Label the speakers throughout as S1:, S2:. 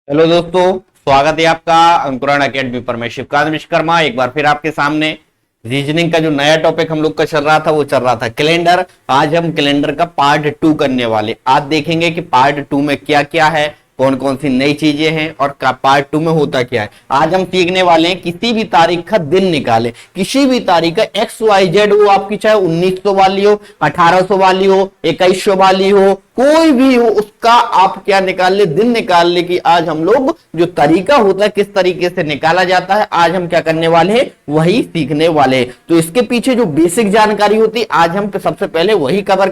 S1: Hello दोस्तों, स्वागत है आपका अंकुरण एकेडमी पर। मैं शिवकांत विश्वकर्मा एक बार फिर आपके सामने रीजनिंग का जो नया टॉपिक हम लोग का चल रहा था वो चल रहा था कैलेंडर। आज हम कैलेंडर का पार्ट 2 करने वाले। आज देखेंगे कि पार्ट 2 में क्या क्या है, कौन कौन सी नई चीजें हैं और पार्ट 2 में होता क्या है। आज हम सीखने वाले हैं किसी भी तारीख का दिन निकाले, किसी भी तारीख का XYZ हो, आपकी चाहे 1900 वाली हो, 1800 वाली हो, 2100 वाली हो, कोई भी हो, उसका आप क्या निकाल ले, दिन निकालने की आज हम लोग जो तरीका होता है किस तरीके से निकाला जाता है, आज हम क्या करने वाले हैं वही सीखने वाले हैं। तो इसके पीछे जो बेसिक जानकारी होती है आज हम सबसे पहले वही कवर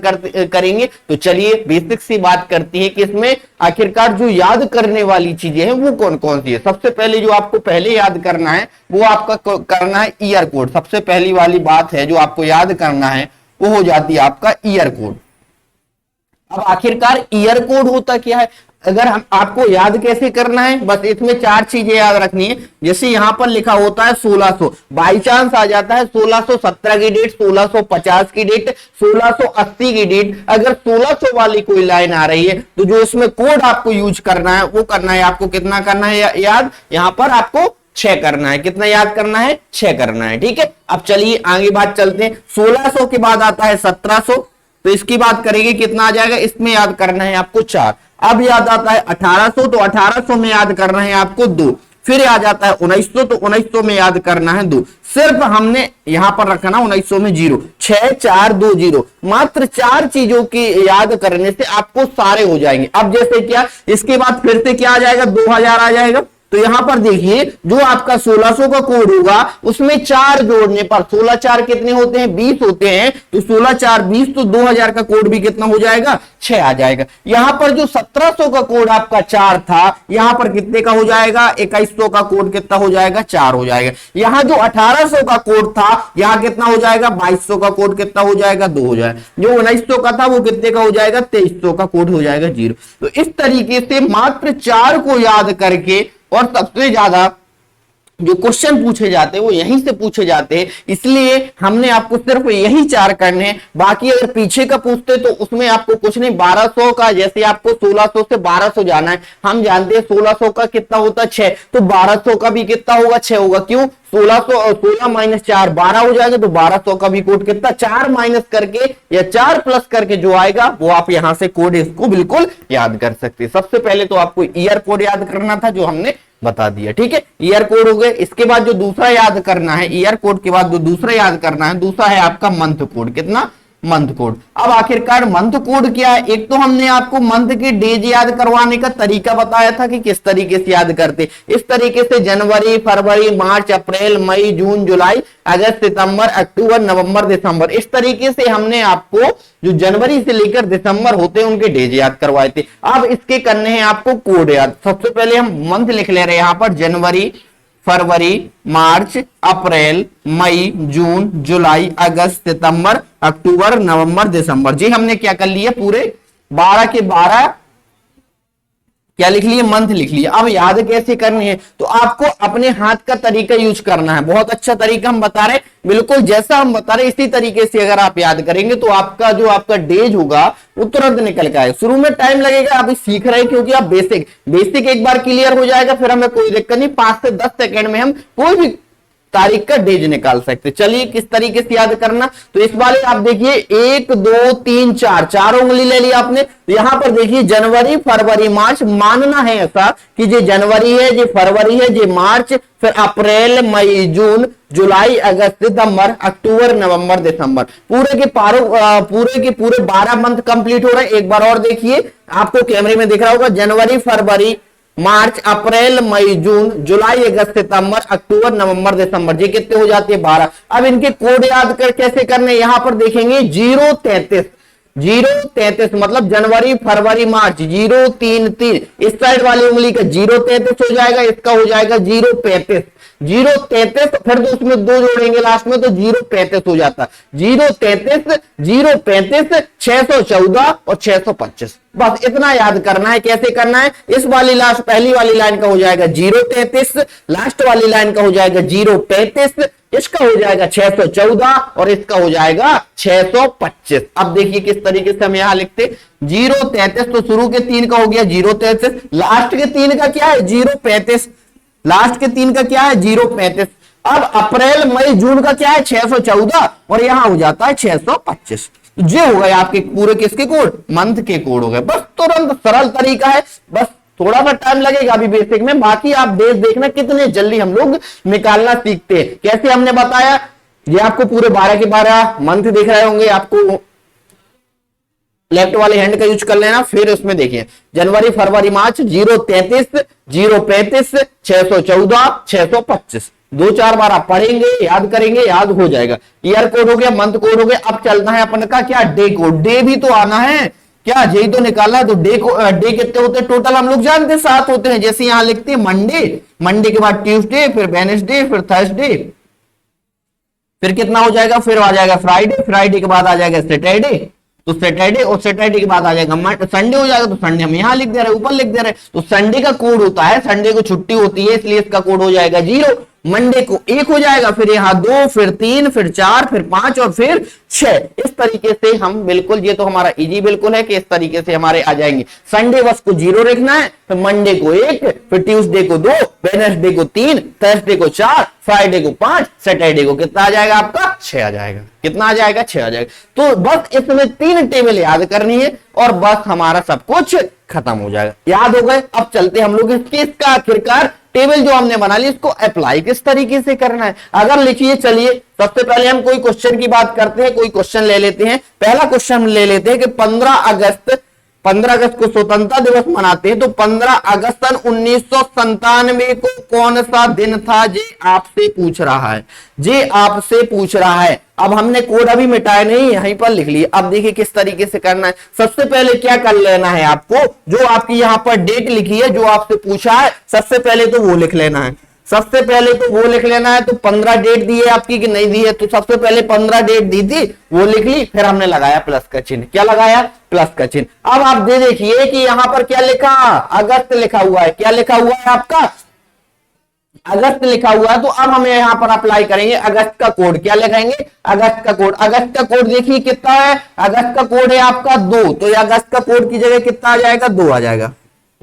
S1: करेंगे। तो चलिए बेसिक सी बात करती है कि इसमें आखिरकार जो याद करने वाली चीजें हैं वो कौन कौन सी है। सबसे पहले जो आपको पहले याद करना है वो आपका करना है ईयर कोड। सबसे पहली वाली बात है जो आपको याद करना है वो हो जाती है आपका ईयर कोड। अब आखिरकार ईयर कोड होता क्या है, अगर हम आपको याद कैसे करना है, बस इसमें 4 चीजें याद रखनी है। जैसे यहां पर लिखा होता है 1600, बाई चांस आ जाता है 1617 की डेट, 1650 की डेट, 1680 की डेट। अगर 1600 वाली कोई लाइन आ रही है तो जो इसमें कोड आपको यूज करना है वो करना है आपको कितना करना है याद, यहां पर आपको 6 करना है। कितना याद करना है? 6 करना है। ठीक है, अब चलिए आगे बात चलते हैं। 1600 के बाद आता है 1700, तो इसकी बात करेंगे कितना आ जाएगा, इसमें याद करना है आपको 4। अब याद आता है 1800, तो 1800 में याद करना है आपको 2। फिर याद आता है 1900, तो 1900 में याद करना है 2। सिर्फ हमने यहां पर रखना 1900 में 0, 6 4 2 0। मात्र 4 चीजों की याद करने से आपको सारे हो जाएंगे। अब जैसे क्या, इसके बाद फिर से क्या आ जाएगा, 2000 आ जाएगा। तो यहां पर देखिए जो आपका 1600 का कोड होगा उसमें 4 जोड़ने पर 16 4 कितने होते हैं, 20 होते हैं। तो 16 4 20, तो 2000 का कोड भी कितना हो जाएगा, 6 आ जाएगा। यहां पर जो 1700 का कोड आपका 4 था, यहां पर कितने का हो जाएगा, 2100 का कोड कितना हो जाएगा, 4 हो जाएगा। यहां जो 1800 का कोड था यहां कितना हो जाएगा, 2200 का कोड कितना हो जाएगा, 2 हो जाएगा। जो 1900 का था वो कितने का हो जाएगा, 2300 का कोड हो जाएगा 0। तो इस तरीके से मात्र 4 को याद करके, और सबसे ज्यादा जो क्वेश्चन पूछे जाते हैं वो यहीं से पूछे जाते हैं, इसलिए हमने आपको सिर्फ यही 4 करने हैं। बाकी अगर पीछे का पूछते तो उसमें आपको कुछ नहीं, 1200 का, जैसे आपको 1600 से 1200 जाना है, हम जानते हैं 1600 का कितना होता है 6, तो 1200 का भी कितना होगा, 6 होगा। क्यों, 16 माइनस 4 12 हो जाएगा। तो 1200 का भी कोड कितना, 4 माइनस करके या 4 प्लस करके जो आएगा वो आप यहां से कोड इसको बिल्कुल याद कर सकते हैं। सबसे पहले तो आपको ईयर कोड याद करना था जो हमने बता दिया। ठीक है, ईयर कोड हो गए। इसके बाद जो दूसरा याद करना है, ईयर कोड के बाद जो दूसरा याद करना है, दूसरा है आपका मंथ कोड। कितना, मंथ कोड। अब आखिरकार मंथ कोड क्या है, एक तो हमने आपको मंथ के डेज याद करवाने का तरीका बताया था कि किस तरीके से याद करते। इस तरीके से जनवरी फरवरी मार्च अप्रैल मई जून जुलाई अगस्त सितंबर अक्टूबर नवंबर दिसंबर, इस तरीके से हमने आपको जो जनवरी से लेकर दिसंबर होते हैं उनके डेज याद करवाए थे। अब इसके करने हैं आपको कोड याद। सबसे पहले हम मंथ लिख ले रहे हैं यहां पर, जनवरी फरवरी मार्च अप्रैल मई जून जुलाई अगस्त सितंबर अक्टूबर नवंबर दिसंबर। जी हमने क्या कर लिया, पूरे 12 के 12 क्या लिख लिए, मंथ लिख लिए। अब याद कैसे करनी है, तो आपको अपने हाथ का तरीका यूज करना है। बहुत अच्छा तरीका हम बता रहे, बिल्कुल जैसा हम बता रहे इसी तरीके से अगर आप याद करेंगे तो आपका जो आपका डेज होगा वो तुरंत निकल के आएगा। शुरू में टाइम लगेगा, आप सीख रहे हैं क्योंकि आप बेसिक एक बार क्लियर हो जाएगा, फिर हमें कोई दिक्कत नहीं, 5 से 10 सेकेंड में हम कोई भी तारीख का डेज निकाल सकते। चलिए किस तरीके से याद करना, तो इस वाले आप देखिए 1 2 3 4 4 उंगली ले लिया आपने। तो यहां पर देखिए जनवरी फरवरी मार्च, मानना है ऐसा कि ये जनवरी है, ये फरवरी है, ये मार्च, फिर अप्रैल मई जून जुलाई अगस्त सितंबर अक्टूबर नवंबर दिसंबर, पूरे के पूरे 12 मंथ कंप्लीट हो रहे हैं। एक बार और देखिए, आपको कैमरे में दिख रहा होगा, जनवरी फरवरी मार्च अप्रैल मई जून जुलाई अगस्त सितंबर अक्टूबर नवंबर दिसंबर, ये कितने हो जाते हैं 12। अब इनके कोड याद कर कैसे करने, यहां पर देखेंगे 033 मतलब जनवरी फरवरी मार्च 033, इस साइड वाली उंगली का 033 हो जाएगा, इसका हो जाएगा 035। 033, फिर तो उसमें 2 जोड़ेंगे लास्ट में तो 035 हो जाता है। 033, 035, 614 और 625, बस इतना याद करना है। कैसे करना है, इस वाली लास्ट पहली वाली लाइन का हो जाएगा 033, लास्ट वाली लाइन का हो जाएगा 035, इसका हो जाएगा 614 और इसका हो जाएगा 625। अब देखिए किस तरीके से हम यहां लिखते, 033 तो शुरू के 3 का हो गया 033, लास्ट के 3 का क्या है 035, लास्ट के 3 का क्या है 035। अब अप्रैल मई जून का क्या है 614 और यहां हो जाता है 625। ये हो गए आपके पूरे किसके कोड, मंथ के कोड हो गए। बस तुरंत सरल तरीका है, बस थोड़ा सा टाइम लगेगा अभी बेसिक में, बाकी आप देखना कितने जल्दी हम लोग निकालना सीखते हैं। कैसे हमने बताया, ये आपको पूरे 12 के 12 मंथ दिख रहे होंगे, आपको लेफ्ट वाले हैंड का यूज कर लेना। फिर उसमें देखिए जनवरी फरवरी मार्च 033, 035, 614, 625, 2-4 बार आप पढ़ेंगे, याद करेंगे, याद हो जाएगा। ईयर कोड हो गया, मंथ कोड हो गया। अब चलना है अपन का क्या, डे कोड। डे भी तो आना है क्या, यही तो निकालना है। तो डे को डे कितने होते हैं टोटल हम लोग जानते हैं 7 होते हैं। जैसे यहां लिखते हैं मंडे, मंडे के बाद ट्यूसडे, फिर वेडनेसडे, फिर थर्सडे, फिर कितना हो जाएगा, फिर आ जाएगा फ्राइडे, फ्राइडे के बाद आ जाएगा सैटरडे, तो सैटरडे और सैटरडे के बाद आ जाएगा संडे हो जाएगा। तो संडे हम यहां लिख दे रहे हैं, ऊपर लिख दे रहे हैं। तो संडे का कोड होता है, संडे को छुट्टी होती है इसलिए इसका कोड हो जाएगा 0। मंडे को 1 हो जाएगा, फिर यहां 2, फिर 3, फिर 4, फिर 5 और फिर 6। इस तरीके से हम बिल्कुल, ये तो हमारा इजी बिल्कुल है कि इस तरीके से हमारे आ जाएंगे। संडे बस को 0 रखना है, फिर मंडे को 1, फिर ट्यूसडे को 2, वेडनेसडे को 3, थर्सडे को 4, फ्राइडे को 5, सैटरडे को कितना आ जाएगा आपका 6 आ जाएगा। कितना आ जाएगा 6 आ जाएगा। तो बस इसमें 3 टेबल याद करनी है और बस हमारा सब कुछ खत्म हो जाएगा। याद हो गए। अब चलते हम लोग इसका आखिरकार टेबल जो हमने बना ली इसको अप्लाई किस तरीके से करना है। अगर लिखिए, चलिए सबसे पहले हम कोई क्वेश्चन की बात करते हैं, कोई क्वेश्चन ले लेते हैं। पहला क्वेश्चन ले लेते हैं कि 15 अगस्त को स्वतंत्रता दिवस मनाते हैं, तो 15 अगस्त 1997 को कौन सा दिन था, जे आपसे पूछ रहा है, जे आपसे पूछ रहा है। अब हमने कोड अभी मिटाया नहीं, यहीं पर लिख लिया। अब देखिए किस तरीके से करना है। सबसे पहले क्या कर लेना है आपको, जो आपकी यहां पर डेट लिखी है, जो आपसे पूछा है, सबसे पहले तो वो लिख लेना है। सबसे पहले तो वो लिख लेना है। तो 15 डेट दी है आपकी कि नहीं दी है, तो सबसे पहले 15 डेट दी थी वो लिख ली, फिर हमने लगाया प्लस का चिन्ह। क्या लगाया, प्लस का चिन्ह। अब आप देखिए कि यहां पर क्या लिखा, अगस्त लिखा हुआ है। क्या लिखा हुआ है आपका, अगस्त लिखा हुआ है। तो अब हम यहां पर अप्लाई करेंगे अगस्त का कोड। क्या लिखेंगे, अगस्त का कोड। अगस्त का कोड देखिए कितना है, अगस्त का कोड है आपका 2, तो अगस्त का कोड की जगह कितना आ जाएगा, 2 आ जाएगा।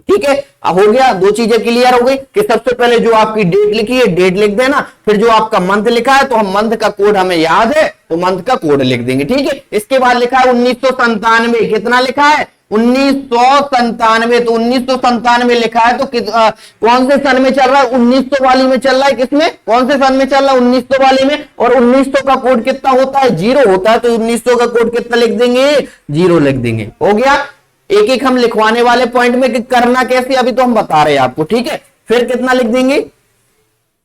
S1: ठीक है, हो गया। 2 चीजें क्लियर हो गई कि सबसे पहले जो आपकी डेट लिखी है डेट लिख देना, फिर जो आपका मंथ लिखा है तो हम मंथ का कोड हमें याद है तो मंथ का कोड लिख देंगे। ठीक है, इसके बाद लिखा है 1997, कितना लिखा है 1997, तो 1997 लिखा है तो कौन से सन में चल रहा है, 1900 वाली में चल रहा है। किसमें, कौन से सन में चल रहा है, 1900 वाली में। और 1900 का कोड कितना होता है, 0 होता है, तो 1900 का कोड कितना लिख देंगे, 0 लिख देंगे। हो गया। एक एक हम लिखवाने वाले पॉइंट में कि करना कैसे अभी तो हम बता रहे हैं आपको। ठीक है, फिर कितना लिख देंगे,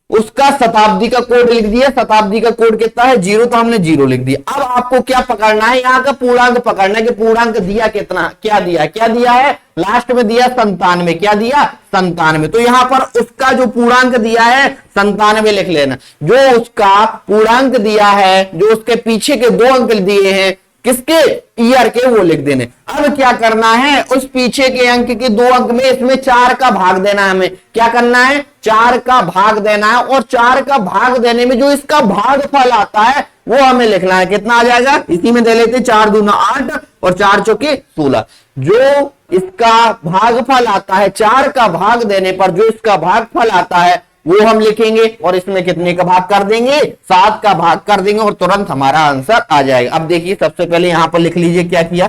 S1: उसका शताब्दी का कोड लिख दिया। शताब्दी का कोड कितना है, 0, तो हमने 0 लिख दिया। अब आपको क्या पकड़ना है, यहाँ का पूर्णांक पकड़ना है कि पूर्णांक दिया कितना, क्या दिया, क्या दिया है, लास्ट में दिया 97। क्या दिया, 97। तो यहां पर उसका जो पूर्णांक दिया है 97 लिख लेना। जो उसका पूर्णांक दिया है, जो उसके पीछे के 2 अंक दिए हैं किसके, ईयर के, वो लिख देने। अब क्या करना है, उस पीछे के अंक के 2 अंक में इसमें 4 का भाग देना है। हमें क्या करना है, 4 का भाग देना है। और 4 का भाग देने में जो इसका भागफल आता है वो हमें लिखना है। कितना आ जाएगा, इसी में दे लेते 4 दूना 8 और 4 चौके 16। जो इसका भागफल आता है, 4 का भाग देने पर जो इसका भागफल आता है वो हम लिखेंगे और इसमें कितने का भाग कर देंगे, 7 का भाग कर देंगे और तुरंत हमारा आंसर आ जाएगा। अब देखिए सबसे पहले यहां पर लिख लीजिए क्या किया।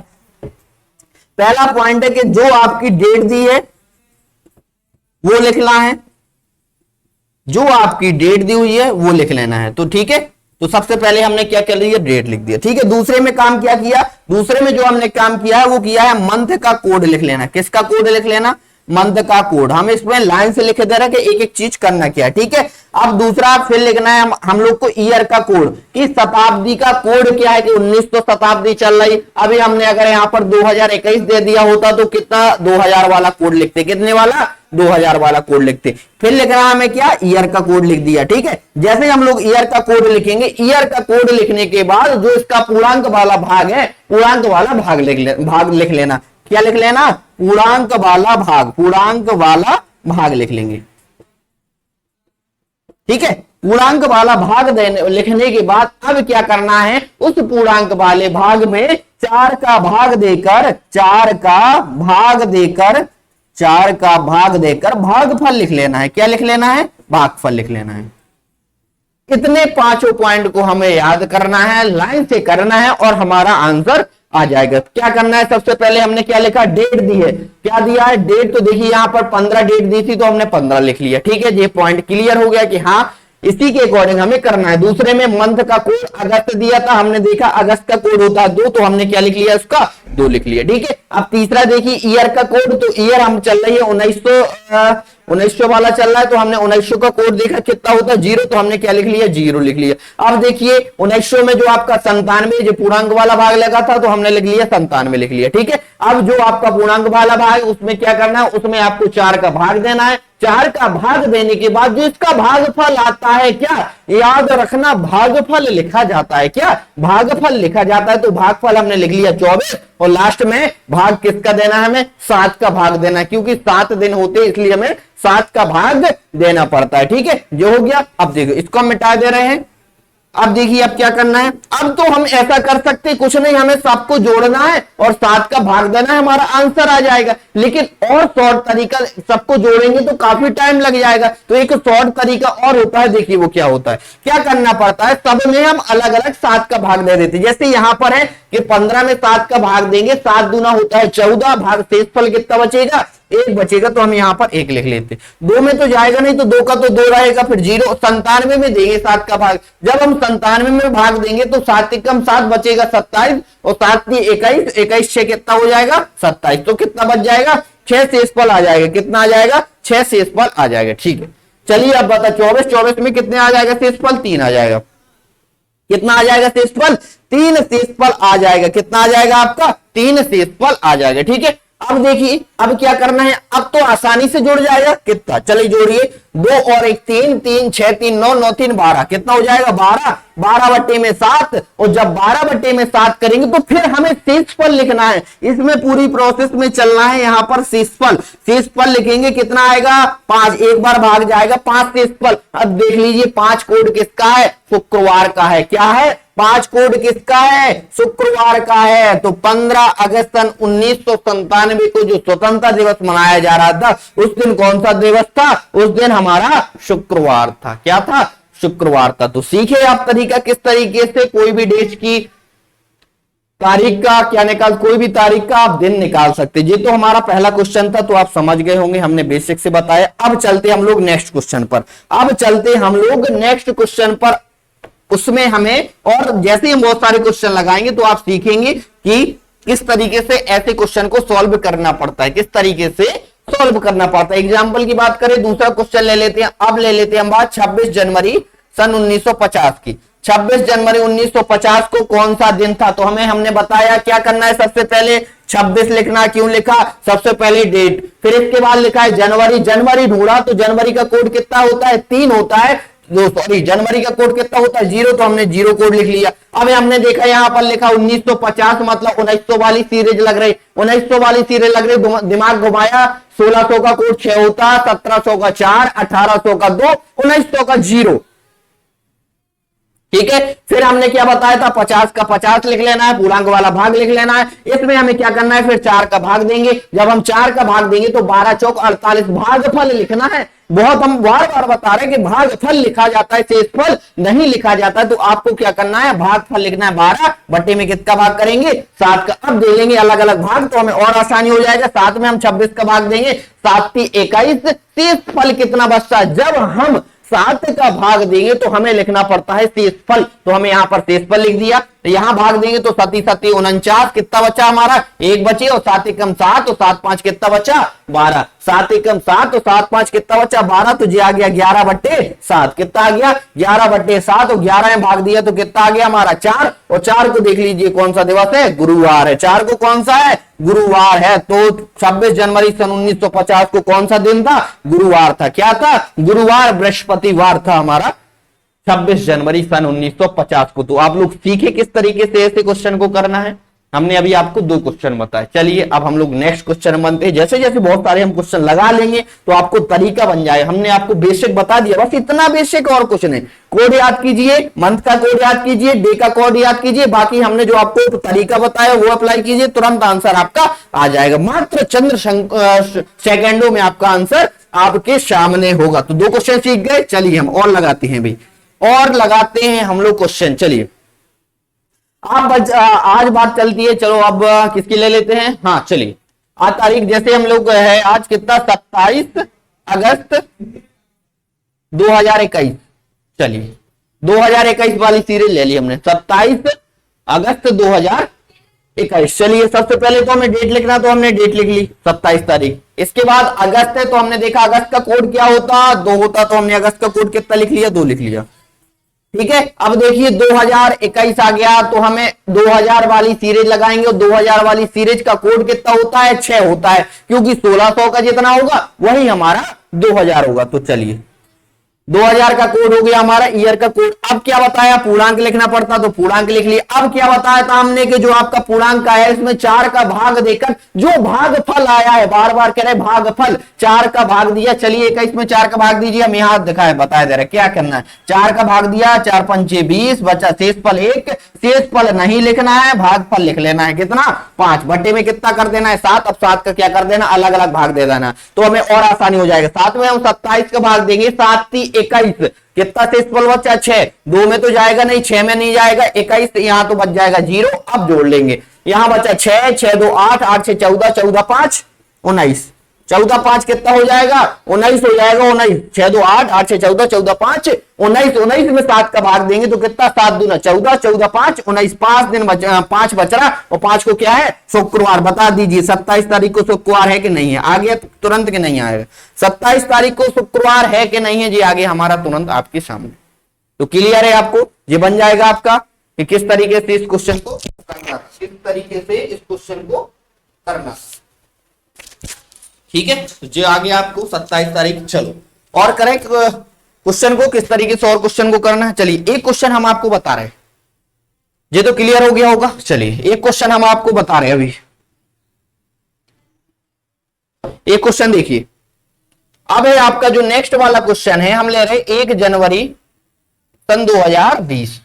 S1: पहला पॉइंट है कि जो आपकी डेट दी है वो लिखना है, जो आपकी डेट दी हुई है वो लिख लेना है। तो ठीक है, तो सबसे पहले हमने क्या कर लिया, डेट लिख दिया। ठीक है, दूसरे में काम क्या किया, दूसरे में जो हमने काम किया है वो किया है मंथ का कोड लिख लेना। किसका कोड लिख लेना, मंथ का कोड। हम इसमें लाइन से लिख दे रहे हैं कि एक एक चीज करना क्या है, ठीक है। अब दूसरा फिर लिखना है हम लोग को ईयर का कोड, कि शताब्दी का कोड क्या है, कि 1900 शताब्दी चल रही। अभी हमने अगर यहाँ पर 2021 दे दिया होता तो कितना 2000 वाला कोड लिखते, कितने वाला 2000 वाला कोड लिखते। फिर लिखना हमें क्या, ईयर का कोड लिख दिया, ठीक है। जैसे हम लोग ईयर का कोड लिखेंगे, ईयर का कोड लिखने के बाद जो इसका पूर्णांक वाला भाग है, पूर्णांक वाला भाग लिख लेना। क्या लिख लेना, पूर्णांक वाला भाग, पूर्णांक वाला भाग लिख लेंगे, ठीक है। पूर्णांक वाला भाग लिखने के बाद अब क्या करना है, उस पूर्णांक वाले भाग में 4 का भाग देकर, 4 का भाग देकर भागफल लिख लेना है। क्या लिख लेना है, भागफल लिख लेना है। इतने पांचों पॉइंट को हमें याद करना है, लाइन से करना है और हमारा आंसर आ जाएगा। क्या करना है, सबसे पहले हमने क्या लिखा, डेट दी है। क्या दिया है, डेट। तो देखिए यहां पर 15 डेट दी थी तो हमने 15 लिख लिया, ठीक है। ये पॉइंट क्लियर हो गया कि हाँ इसी के अकॉर्डिंग हमें करना है। दूसरे में मंथ का कोड अगस्त दिया था, हमने देखा अगस्त का कोड होता है 2, तो हमने क्या लिख लिया, उसका 2 लिख लिया, ठीक है। अब तीसरा देखिए ईयर का कोड, तो ईयर हम चल रही है 1900 वाला चल रहा है, तो हमने 1900 का कोड देखा कितना होता है 0, तो हमने क्या लिख लिया, 0 लिख लिया। अब देखिए 1900 में जो आपका 97 जो पूर्णांक वाला भाग लगा था तो हमने लिख लिया 97 लिख लिया, ठीक है। अब जो आपका पूर्णांक वाला भाग उसमें क्या करना है, उसमें आपको 4 का भाग देना है। 4 का भाग देने के बाद जो इसका भागफल आता है, क्या याद रखना, भागफल लिखा जाता है। क्या भागफल लिखा जाता है, तो भागफल हमने लिख लिया 24 और लास्ट में भाग किसका देना है, हमें 7 का भाग देना है, क्योंकि 7 दिन होते इसलिए हमें 7 का भाग देना पड़ता है, ठीक है। जो हो गया, अब देखो इसको हम मिटा दे रहे हैं। अब देखिए अब क्या करना है, अब तो हम ऐसा कर सकते कुछ नहीं, हमें सबको जोड़ना है और 7 का भाग देना है, हमारा आंसर आ जाएगा। लेकिन और शॉर्ट तरीका, सबको जोड़ेंगे तो काफी टाइम लग जाएगा, तो एक शॉर्ट तरीका और होता है। देखिए वो क्या होता है, क्या करना पड़ता है, सब में हम अलग अलग 7 का भाग दे देते। जैसे यहां पर है कि 15 में 7 का भाग देंगे, 7 दूना होता है 14, भाग शेषफल कितना बचेगा, 1 बचेगा, तो हम यहां पर 1 लिख लेते। 2 में तो जाएगा नहीं, तो 2 का तो 2 रहेगा, फिर 0। 97 में देंगे 7 का भाग, जब हम 97 में भाग देंगे तो 7 कम 7 बचेगा 27 और 7 की 21, 21 6 कितना हो जाएगा 27, तो कितना बच जाएगा 6 शेषफल आ जाएगा। कितना आ जाएगा, 6 शेषफल आ जाएगा, ठीक है। चलिए अब बता 24 में कितने आ जाएगा शेषफल, 3 आ जाएगा। कितना आ जाएगा शेषफल, 3 शेषफल आ जाएगा। कितना आ जाएगा आपका, 3 शेषफल आ जाएगा, ठीक है। अब देखिए अब क्या करना है, अब तो आसानी से जुड़ जाएगा। कितना, चलिए जोड़िए, 2 और 1 3, 3 6 3 9 9 3 12, कितना हो जाएगा 12, 12 बट्टे में 7। और जब 12 बट्टे में 7 करेंगे तो फिर हमें शेषफल लिखना है। इसमें पूरी प्रोसेस में चलना है। यहाँ पर शेषफल लिखेंगे, कितना आएगा 5, एक बार भाग जाएगा 5 शेषफल। अब देख लीजिए 5 कोड किसका है, शुक्रवार का है। क्या है, 5 कोड किसका है, शुक्रवार का है। तो 15 अगस्त सन 1997 को जो स्वतंत्रता दिवस मनाया जा रहा था, उस दिन कौन सा दिवस था, उस दिन हमारा शुक्रवार था। क्या था, शुक्रवार था। तो सीखे आप तरीका किस तरीके से कोई भी देश की तारीख का क्या निकाल, कोई भी तारीख का आप दिन निकाल सकते। ये तो हमारा पहला क्वेश्चन था, तो आप समझ गए होंगे, हमने बेसिक से बताया। अब चलते हम लोग नेक्स्ट क्वेश्चन पर। उसमें हमें, और जैसे ही हम बहुत सारे क्वेश्चन लगाएंगे तो आप सीखेंगे कि किस तरीके से ऐसे क्वेश्चन को सॉल्व करना पड़ता है, किस तरीके से सॉल्व करना पड़ता है। एग्जाम्पल की बात करें, दूसरा क्वेश्चन ले लेते हैं। अब ले लेते हैं हम बात 26 जनवरी सन 1950 की। 26 जनवरी 1950 को कौन सा दिन था, तो हमने बताया क्या करना है। सबसे पहले 26 लिखना, क्यों लिखा, सबसे पहले डेट, फिर इसके बाद लिखा है जनवरी ढूंढा, तो जनवरी का कोड कितना होता है, 3 होता है। जनवरी का कोड कितना होता है 0, तो हमने 0 कोड लिख लिया। अब हमने देखा यहां पर लिखा 1950, मतलब 1900 वाली सीरीज लग रही, 1900 वाली सीरीज लग रही, दिमाग घुमाया, 1600 का कोड 6 होता, 1700 का 4, 1800 का 2, 1900 का 0, ठीक है। फिर हमने क्या बताया था, 50 का 50 लिख लेना है, पूर्णांक वाला भाग लिख लेना है। इसमें हमें क्या करना है, फिर 4 का भाग देंगे। जब हम 4 का भाग देंगे तो 12 चौक 48, भागफल लिखना है। बहुत हम बार बार बता रहे हैं कि भागफल लिखा जाता है, शेषफल नहीं लिखा जाता है। तो आपको क्या करना है, भागफल लिखना है। 12 बट्टे में किसका भाग करेंगे, 7 का। अब दे लेंगे अलग अलग भाग, तो हमें और आसानी हो जाएगा। 7 में हम 26 का भाग देंगे, 7 की 21, शेषफल कितना बचता है। जब हम 7 का भाग देंगे तो हमें लिखना पड़ता है शेषफल, तो हमें यहां पर शेषफल लिख दिया। तो यहां भाग देंगे तो 7 7 49, कितना बचा हमारा, 1 बचे, और 7 एकम 7 और 7 5 कितना बचा, 12, 7 एकम 7 और 7 5 कितना बचा, 12, तो ये आ गया 11/7, कितना आ गया 11/7, और 11 में भाग दिया तो कितना आ गया हमारा 4, और 4 को देख लीजिए कौन सा दिवस है, गुरुवार है, 4 को कौन सा है, गुरुवार है। तो 26 जनवरी सन 1950 को कौन सा दिन था, गुरुवार था, क्या था, गुरुवार, बृहस्पतिवार था हमारा 26 जनवरी सन 1950 को। तो आप लोग सीखे किस तरीके से ऐसे क्वेश्चन को करना है। हमने अभी आपको 2 क्वेश्चन बताए। चलिए अब हम लोग नेक्स्ट क्वेश्चन बनते हैं। जैसे जैसे बहुत सारे हम क्वेश्चन लगा लेंगे तो आपको तरीका बन जाए। हमने आपको बेसिक बता दिया, बस इतना बेसिक, और कुछ नहीं। कोड याद कीजिए, मंथ का कोड याद कीजिए, डे का कोड याद कीजिए, बाकी हमने जो आपको तरीका बताया वो अप्लाई कीजिए, तुरंत आंसर आपका आ जाएगा। मात्र चंद्र सेकेंडों में आपका आंसर आपके सामने होगा। तो 2 क्वेश्चन सीख गए। चलिए हम और लगाते हैं भाई, और लगाते हैं हम लोग क्वेश्चन। चलिए अब आज बात चलती है, चलो अब किसकी ले लेते हैं। हाँ चलिए, आज तारीख जैसे हम लोग है, आज कितना, 27 अगस्त 2021। चलिए 2021 वाली सीरीज ले ली हमने, 27 अगस्त 2021। चलिए सबसे पहले तो हमें डेट लिखना, तो हमने डेट लिख ली 27 तारीख। इसके बाद अगस्त है तो हमने देखा अगस्त का कोड क्या होता, 2 होता, तो हमने अगस्त का कोड कितना लिख लिया, 2 लिख लिया। ठीक है, अब देखिए 2021 आ गया तो हमें 2000 वाली सीरीज लगाएंगे, और 2000 वाली सीरीज का कोड कितना होता है, 6 होता है, क्योंकि 1600 का जितना होगा वही हमारा 2000 होगा। तो चलिए 2000 का कोड हो गया हमारा, ईयर का कोड। अब क्या बताया, पूर्णांक लिखना पड़ता, तो पूर्णांक लिख लिया। अब क्या बताया था हमने कि जो आपका पूर्णांक का है इसमें 4 का भाग देकर जो भागफल आया है, बार बार कह रहे भागफल, 4 का भाग दिया। चलिए 21 में 4 का भाग दीजिए, हम यहां दिखाए बताया दे रहे क्या करना है। 4 का भाग दिया, 4 पंचे 20, बचा शेषफल 1, शेषफल नहीं लिखना है, भागफल लिख लेना है, कितना 5, बटे में कितना कर देना है 7। अब 7 का क्या कर देना, अलग अलग भाग दे देना, तो हमें और आसानी हो जाएगा। 7 में हम 27 का भाग देंगे, 7 21, कितना शेषफल बचा 6, 2 में तो जाएगा नहीं, 6 में नहीं जाएगा, 21 यहां तो बच जाएगा 0। अब जोड़ लेंगे, यहां बचा 6, 6 2 8, 8 6 14, 14 5 19, 14 5 कितना हो जाएगा, 19 हो जाएगा। 19, 6 2 8, 8 6 14, 14 5 19, 19 में 7 का भाग देंगे तो कितना, 7 दूना 14, 14 5 19, 5 दिन 5 बच रहा, और 5 को क्या है, शुक्रवार। बता दीजिए 27 तारीख को शुक्रवार है कि नहीं है, आगे तुरंत के नहीं आएगा। 27 तारीख को शुक्रवार है कि नहीं है जी, आगे हमारा तुरंत आपके सामने। तो क्लियर है आपको, ये बन जाएगा आपका कि किस तरीके से इस क्वेश्चन को करना, किस तरीके से इस क्वेश्चन को करना। ठीक है, तो जो आ गया आपको 27 तारीख। चलो और करें क्वेश्चन को किस तरीके से, और क्वेश्चन को करना है। चलिए एक क्वेश्चन हम आपको बता रहे हैं, ये तो क्लियर हो गया होगा। चलिए एक क्वेश्चन हम आपको बता रहे हैं अभी, एक क्वेश्चन देखिए। अब है आपका जो नेक्स्ट वाला क्वेश्चन है, हम ले रहे 1 जनवरी सन 2020,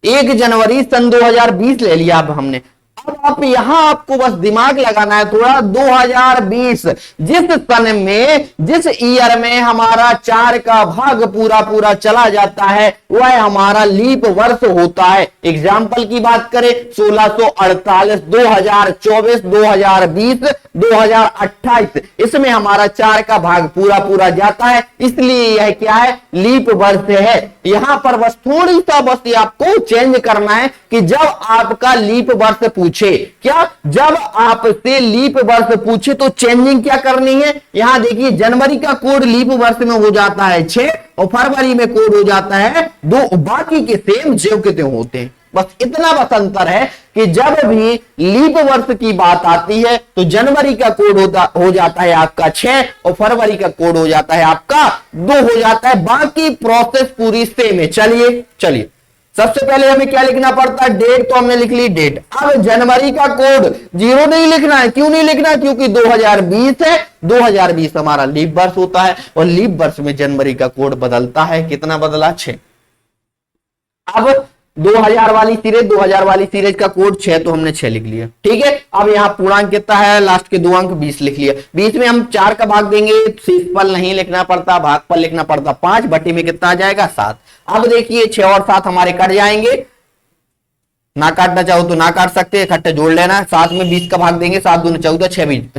S1: 1 जनवरी सन 2020 ले लिया अब हमने। अब आप यहां आपको बस दिमाग लगाना है थोड़ा, 2020 जिस सन में, जिस ईयर में हमारा 4 का भाग पूरा पूरा चला जाता है वह हमारा लीप वर्ष होता है। एग्जाम्पल की बात करें 1648, 2024, 2020, 2028, इसमें हमारा 4 का भाग पूरा पूरा जाता है, इसलिए यह क्या है, लीप वर्ष है। यहां पर बस थोड़ी सा बस आपको चेंज करना है कि जब आपका लीप वर्ष पूछे, क्या जब आपसे लीप वर्ष पूछे तो चेंजिंग क्या करनी है। यहां देखिए जनवरी का कोड लीप वर्ष में हो जाता है 6, और फरवरी में कोड हो जाता है 2, बाकी के सेम ज्यों के त्यों होते हैं। बस इतना बस अंतर है कि जब भी लीप वर्ष की बात आती है तो जनवरी का कोड हो जाता है आपका 6, और फरवरी का कोड हो जाता है आपका 2 हो जाता है, बाकी प्रोसेस पूरी सेम है। चलिए सबसे पहले हमें क्या लिखना पड़ता है, डेट, तो हमने लिख ली डेट। अब जनवरी का कोड 0 नहीं लिखना है, क्यों नहीं लिखना है, क्योंकि 2020 है, 2020 हमारा लीप वर्ष होता है, और लीप वर्ष में जनवरी का कोड बदलता है, कितना बदला 6। अब 2000 वाली सीरीज, 2000 वाली सीरीज का कोड 6, तो हमने 6 लिख लिया। ठीक है, अब यहाँ पूर्णांक कितना है, लास्ट के 2 अंक 20 लिख लिया। 20 में हम 4 का भाग देंगे, शेषफल नहीं लिखना पड़ता, भागफल लिखना पड़ता, 5 बटे में कितना आ जाएगा 7। अब देखिए 6 और 7 हमारे कट जाएंगे, ना काटना चाहो तो ना काट सकते, इकट्ठे जोड़ लेना। 7 में 20 का भाग देंगे, 7 दूनी 14,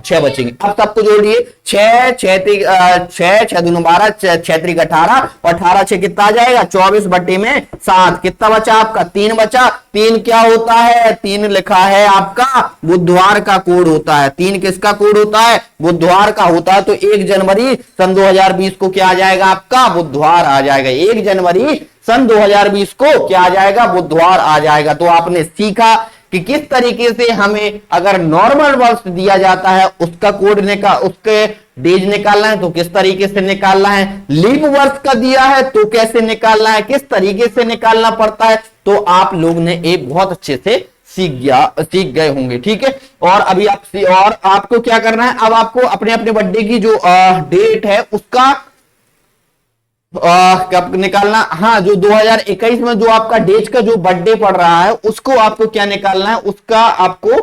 S1: 6 बचेंगे। अब सबको जोड़िए, 6 6 दूनी 12, 6 3 18, और 18 6 कितना आ जाएगा 24 बटे में 7, कितना बचा आपका 3 बचा। 3 क्या होता है? 3 लिखा है आपका बुधवार का कोड होता है। 3 किसका कोड होता है? बुधवार का होता है। तो 1 जनवरी सन 2020 को क्या आ जाएगा आपका? बुधवार आ जाएगा। 1 जनवरी सन 2020 को क्या आ जाएगा? बुधवार आ जाएगा। तो आपने सीखा कि किस तरीके से हमें अगर नॉर्मल वर्ष दिया जाता है उसका कोड उसके डेज निकालना है तो किस तरीके से निकालना है, लीप वर्ष का दिया है तो कैसे निकालना है, किस तरीके से निकालना पड़ता है, तो आप लोग ने ये बहुत अच्छे से सीख गए होंगे। ठीक है, और अभी और आपको क्या करना है, अब आपको अपने अपने बर्थडे की जो डेट है उसका कब निकालना, हाँ जो 2021 में जो आपका डेट का जो बर्थडे पड़ रहा है उसको आपको क्या निकालना है, उसका आपको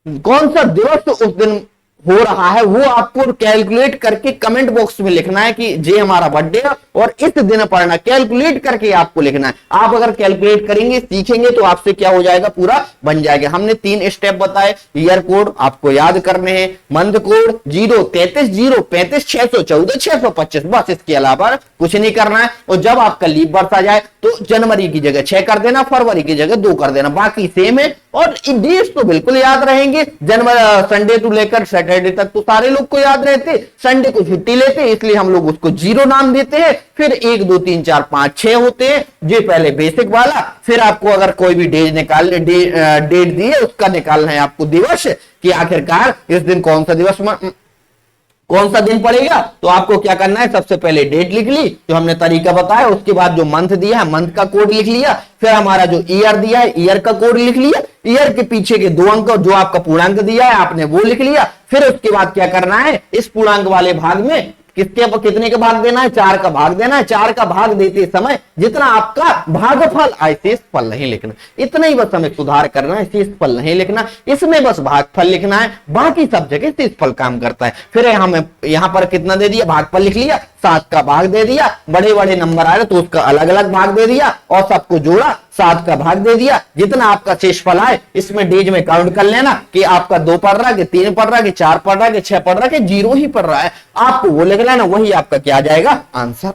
S1: कौन सा दिवस उस दिन हो रहा है वो आपको कैलकुलेट करके कमेंट बॉक्स में लिखना है कि जे हमारा बर्थडे है और इस दिन पढ़ना, कैलकुलेट करके आपको लिखना है। आप अगर कैलकुलेट करेंगे सीखेंगे तो आपसे क्या हो जाएगा, पूरा बन जाएगा। हमने 3 स्टेप बताए, ईयर कोड आपको याद करने हैं, मंथ कोड 0 33 0 35 600 14 625, बस इसके अलावा कुछ नहीं करना है। और जब आपका लीप वर्ष आ जाए तो जनवरी की जगह 6 कर देना, फरवरी की जगह 2 कर देना, बाकी सेम है। और डेट्स तो बिल्कुल याद रहेंगे, जनवरी संडे टू लेकर सैटरडे तक तो सारे लोग को याद रहते, संडे को छुट्टी लेते इसलिए हम लोग उसको 0 नाम देते हैं। फिर 1 2 3 4 5 6 होते हैं, ये पहले बेसिक वाला। फिर आपको अगर कोई भी डेट डेट दी है उसका निकालना है आपको दिवस कि आखिरकार इस दिन कौन सा दिन पड़ेगा। तो आपको क्या करना है, सबसे पहले डेट लिख ली जो हमने तरीका बताया, उसके बाद जो मंथ दिया है मंथ का कोड लिख लिया, फिर हमारा जो ईयर दिया है ईयर का कोड लिख लिया, ईयर के पीछे के 2 अंक जो आपका पूर्णांक दिया है आपने वो लिख लिया। फिर उसके बाद क्या करना है, इस पूर्णांक वाले भाग में कितने का भाग देना है, 4 का भाग देना है। 4 का भाग देते समय जितना आपका भागफल आए शेष फल नहीं लिखना, इतना ही बस हमें सुधार करना है, शेष फल नहीं लिखना, इसमें बस भागफल लिखना है, बाकी सब जगह शेष फल काम करता है। फिर हमें यहां पर कितना दे दिया, भागफल लिख लिया, 7 का भाग दे दिया, बड़े बड़े नंबर आ रहे तो उसका अलग अलग भाग दे दिया और सबको जोड़ा 7 का भाग दे दिया। जितना आपका शेषफल आए इसमें डेज में काउंट कर लेना कि आपका 2 पढ़ रहा है कि 3 पढ़ रहा है कि 4 पढ़ रहा है कि 6 पढ़ रहा है कि 0 ही पढ़ रहा है, आपको वो लिख लेना, वही आपका क्या आ जाएगा, आंसर।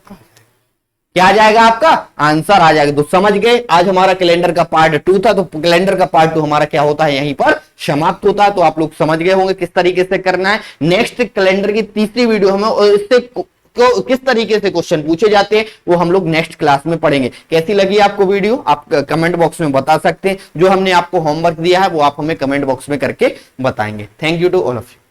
S1: क्या आ जाएगा, आपका आंसर आ जाएगा। तो समझ गए, आज हमारा कैलेंडर का पार्ट 2 था, तो कैलेंडर का पार्ट 2 हमारा क्या होता है, यहीं पर समाप्त होता है। तो आप लोग समझ गए होंगे किस तरीके से करना है। नेक्स्ट कैलेंडर की तीसरी वीडियो में और इससे किस तरीके से क्वेश्चन पूछे जाते हैं वो हम लोग नेक्स्ट क्लास में पढ़ेंगे। कैसी लगी आपको वीडियो, आप कमेंट बॉक्स में बता सकते हैं। जो हमने आपको होमवर्क दिया है वो आप हमें कमेंट बॉक्स में करके बताएंगे। Thank you to all of you.